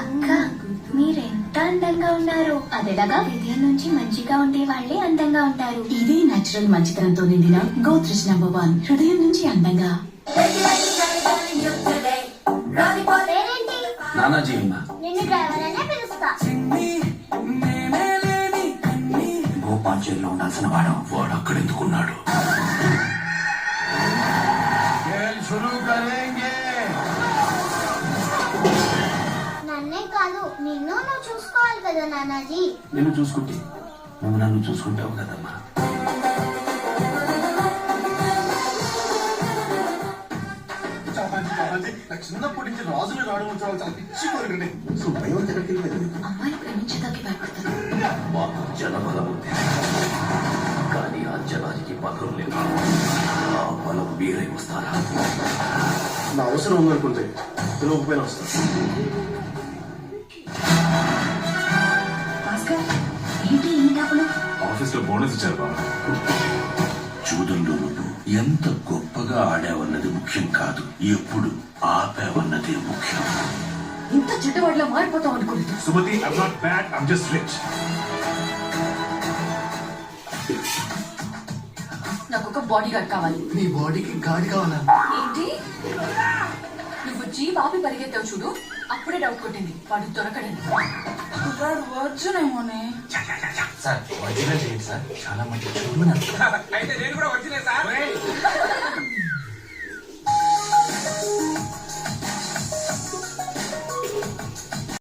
అక్క మీరెంత అందంగా ఉన్నారు. అదేలాగా హృదయం నుంచి మంచిగా ఉండే వాళ్ళే అందంగా ఉంటారు. ఇదే నేచురల్ మంచితనంతో నిండిన గోత్రిజ్ #1 హృదయం నుంచి అందంగా. నానాజీ ఉన్నా నిన్ను డ్రైవర్ అనే పిలుస్తా. భోపాంచేలో ఉండాల్సిన వాడు అక్కడెందుకున్నాడు? నన్నే కాదు నిన్ను నువ్వు చూసుకోవాలి కదా నానాజీ. నిన్ను చూసుకుంటే నువ్వు నన్ను చూసుకుంటావు కదమ్మా. నాకు చిన్నప్పటి నుంచి రాజులు రావడం చాలా పిచ్చి కోరికండి. అసలు భయం ఎక్కడికి వెళ్ళిపోయింది. అమ్మాయిని ప్రేమించేదానికి భయపడతాను. మాకు జనబలం ఉంది, కానీ ఆ జనానికి బలం లేదు. ఆ బలం మీరై వస్తారా? నా అవసరం ఉందనుకుంటే పిలవకపోయినా వస్తాను. భాస్కర్ ఏంటి ఈ టాపులు? ఆఫీస్ లో బోనస్ ఇచ్చారు బాబు. చూదుల్లో నువ్వు ఎంత గొప్పగా ఆడావన్నది ముఖ్యం కాదు, ఎప్పుడు ఆపావన్నదే ముఖ్యం. ఇంత చెడ్డవాడిలా మారిపోతాం అనుకోలేదు. Sumathi, I'm not bad, I'm just rich. నాకు ఒక బాడీ గార్డ్ కావాలి. నీ బాడీకి గాడి కావాలా? ఏంటి నువ్వు జీప్ ఆపి పరిగెత్తావు చూడు, అప్పుడే డౌట్ కొట్టింది వాడు దొరకడని. వచ్చునేమోనే. సార్ ఒరిజినల్ సార్ చాలా మంచి అయితే నేను కూడా వచ్చినా సార్.